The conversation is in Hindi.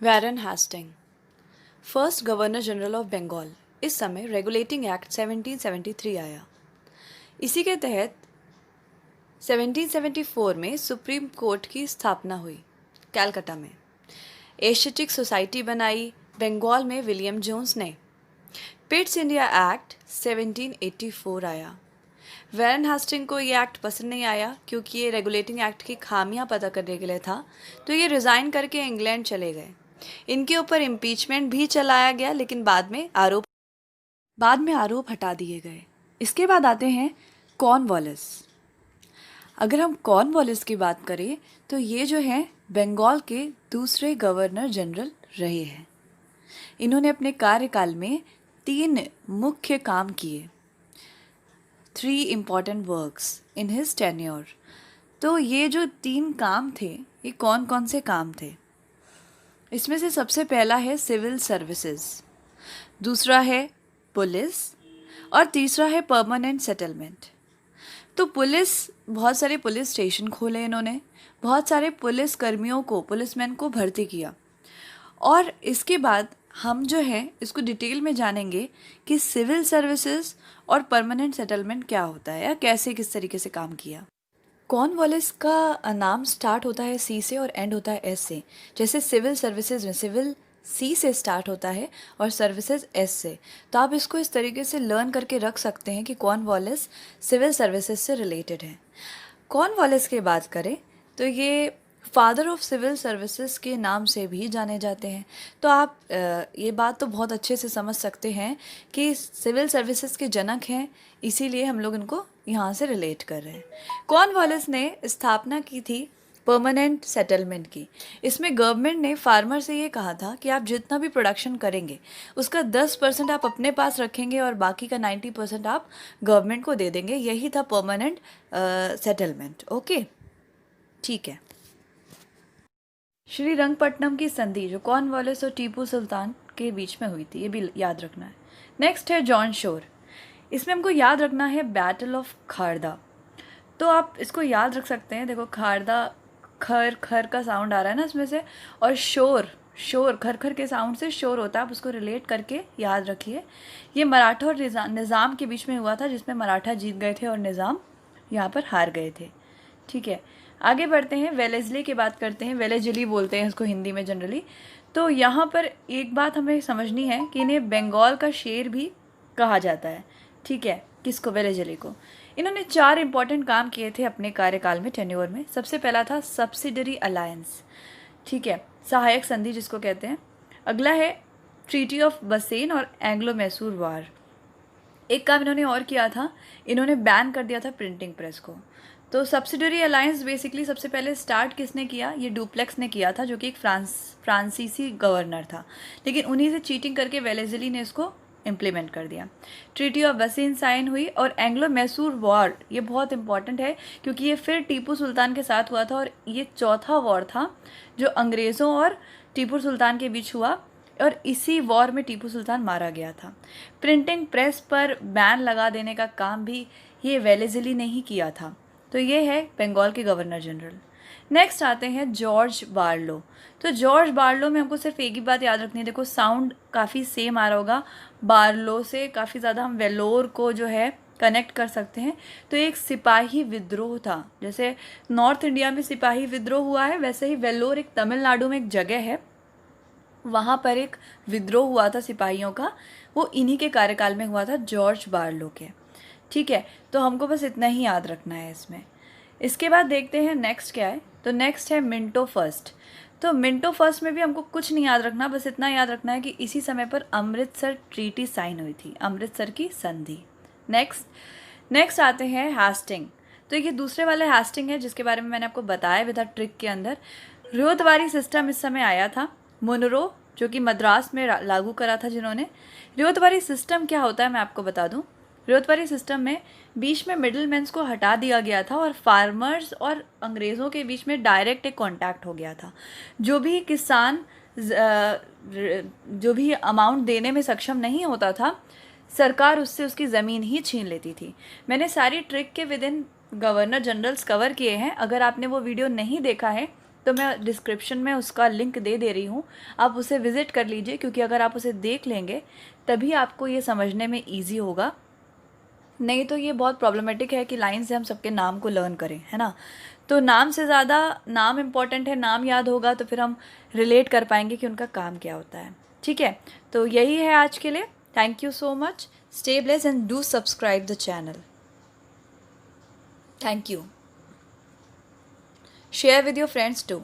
Warren Hastings, first governor general of Bengal. इस समय रेगुलेटिंग एक्ट 1773 आया। इसी के तहत 1774 में सुप्रीम कोर्ट की स्थापना हुई कलकत्ता में। एशियटिक सोसाइटी बनाई बंगाल में विलियम जोन्स ने। पिट्स इंडिया एक्ट 1784 आया। वैरन हास्टिंग को ये एक्ट पसंद नहीं आया क्योंकि ये रेगुलेटिंग एक्ट की खामियां पता करने के लिए था, तो ये रिज़ाइन करके इंग्लैंड चले गए। इनके ऊपर इम्पीचमेंट भी चलाया गया, लेकिन बाद में आरोप हटा दिए गए। इसके बाद आते हैं कॉर्नवालिस। अगर हम कॉर्नवालिस की बात करें तो ये जो है बंगाल के दूसरे गवर्नर जनरल रहे हैं। इन्होंने अपने कार्यकाल में 3 मुख्य काम किए। 3 important works in his tenure. तो ये जो 3 काम थे, ये कौन कौन से काम थे? इसमें से सबसे पहला है सिविल सर्विसेज, दूसरा है पुलिस और तीसरा है परमानेंट सेटलमेंट। तो बहुत सारे पुलिस स्टेशन खोले इन्होंने, बहुत सारे पुलिस कर्मियों को, पुलिसमैन को भर्ती किया। और इसके बाद हम जो है इसको डिटेल में जानेंगे कि सिविल सर्विसेज और परमानेंट सेटलमेंट क्या होता है या कैसे किस तरीके से काम किया। कॉर्नवालिस का नाम स्टार्ट होता है सी से और एंड होता है एस से। जैसे सिविल सर्विसेज में सिविल सी से स्टार्ट होता है और सर्विसेज एस से। तो आप इसको इस तरीके से लर्न करके रख सकते हैं कि कॉर्नवालिस सिविल सर्विसेज से रिलेटेड है। कॉर्नवालिस की बात करें तो ये फादर ऑफ सिविल सर्विसेज के नाम से भी जाने जाते हैं। तो आप ये बात तो बहुत अच्छे से समझ सकते हैं कि सिविल सर्विसेज के जनक हैं, इसीलिए हम लोग इनको यहाँ से रिलेट कर रहे हैं। कॉर्नवालिस ने स्थापना की थी परमानेंट सेटलमेंट की। इसमें गवर्नमेंट ने फार्मर से ये कहा था कि आप जितना भी प्रोडक्शन करेंगे उसका 10% आप अपने पास रखेंगे और बाकी का 90% आप गवर्नमेंट को दे देंगे। यही था परमानेंट सेटलमेंट। ओके, ठीक है। श्रीरंगपट्टनम की संधि जो कॉर्नवालिस और टीपू सुल्तान के बीच में हुई थी, ये भी याद रखना है। नेक्स्ट है जॉन शोर। इसमें हमको याद रखना है बैटल ऑफ खारदा। तो आप इसको याद रख सकते हैं। देखो, खारदा, खर खर का साउंड आ रहा है ना इसमें से, और शोर खर खर के साउंड से शोर होता है। आप उसको रिलेट करके याद रखिए। ये मराठा और निज़ाम के बीच में हुआ था, जिसमें मराठा जीत गए थे और निज़ाम यहाँ पर हार गए थे। ठीक है, आगे बढ़ते हैं। वेलेस्ली की बात करते हैं। वेलेजली बोलते हैं इसको हिंदी में जनरली। तो यहाँ पर एक बात हमें समझनी है कि इन्हें बंगाल का शेर भी कहा जाता है। ठीक है, किसको? वेलेजली को। इन्होंने 4 इंपॉर्टेंट काम किए थे अपने कार्यकाल में, टेन्योर में। सबसे पहला था सब्सिडरी अलायंस, ठीक है, सहायक संधि जिसको कहते हैं। अगला है ट्रीटी ऑफ बसेन और एंग्लो मैसूर वार। एक काम इन्होंने और किया था, इन्होंने बैन कर दिया था प्रिंटिंग प्रेस को। तो सब्सिडरी अलायंस बेसिकली सबसे पहले स्टार्ट किसने किया? ये डुप्लेक्स ने किया था, जो कि एक फ्रांसीसी गवर्नर था, लेकिन उन्हीं से चीटिंग करके वेलेजली ने इसको इम्प्लीमेंट कर दिया। ट्रीटी ऑफ बसेन साइन हुई। और एंग्लो मैसूर वॉर, ये बहुत इंपॉर्टेंट है क्योंकि ये फिर टीपू सुल्तान के साथ हुआ था और ये चौथा वॉर था जो अंग्रेज़ों और टीपू सुल्तान के बीच हुआ, और इसी वॉर में टीपू सुल्तान मारा गया था। प्रिंटिंग प्रेस पर बैन लगा देने का काम भी ये वेलेजली ने ही किया था। तो ये है बंगाल के गवर्नर जनरल। नेक्स्ट आते हैं जॉर्ज बार्लो। तो जॉर्ज बार्लो में हमको सिर्फ एक ही बात याद रखनी है। देखो, साउंड काफ़ी सेम आ रहा होगा, बार्लो से काफ़ी ज़्यादा हम वेलोर को जो है कनेक्ट कर सकते हैं। तो एक सिपाही विद्रोह था। जैसे नॉर्थ इंडिया में सिपाही विद्रोह हुआ है, वैसे ही वेलोर एक तमिलनाडु में एक जगह है, वहाँ पर एक विद्रोह हुआ था सिपाहियों का। वो इन्हीं के कार्यकाल में हुआ था, जॉर्ज बार्लो के। ठीक है, तो हमको बस इतना ही याद रखना है इसमें। इसके बाद देखते हैं नेक्स्ट क्या है। तो नेक्स्ट है मिंटो फर्स्ट। तो मिंटो फर्स्ट में भी हमको कुछ नहीं याद रखना, बस इतना याद रखना है कि इसी समय पर अमृतसर ट्रीटी साइन हुई थी, अमृतसर की संधि। नेक्स्ट आते हैं हैस्टिंग। तो ये दूसरे वाले हैस्टिंग है जिसके बारे में मैंने आपको बताया भी था ट्रिक के अंदर। रियोतवारी सिस्टम इस समय आया था। मुनरो जो कि मद्रास में लागू करा था जिन्होंने। रियोतवारी सिस्टम क्या होता है मैं आपको बता दूं। रियोतवारी सिस्टम में बीच में मिडलमैन्स को हटा दिया गया था और फार्मर्स और अंग्रेज़ों के बीच में डायरेक्ट एक कांटेक्ट हो गया था। जो भी किसान जो भी अमाउंट देने में सक्षम नहीं होता था, सरकार उससे उसकी ज़मीन ही छीन लेती थी। मैंने सारी ट्रिक के with in governor generals cover किए हैं। अगर आपने वो वीडियो नहीं देखा है तो मैं डिस्क्रिप्शन में उसका लिंक दे रही हूँ, आप उसे विज़िट कर लीजिए, क्योंकि अगर आप उसे देख लेंगे तभी आपको ये समझने में ईजी होगा। नहीं तो ये बहुत प्रॉब्लमेटिक है कि लाइन से हम सबके नाम को लर्न करें, है ना। तो नाम से ज़्यादा नाम इम्पॉर्टेंट है, नाम याद होगा तो फिर हम रिलेट कर पाएंगे कि उनका काम क्या होता है। ठीक है, तो यही है आज के लिए। Thank you so much, stay blessed and do subscribe the channel. Thank you. Share with your friends to.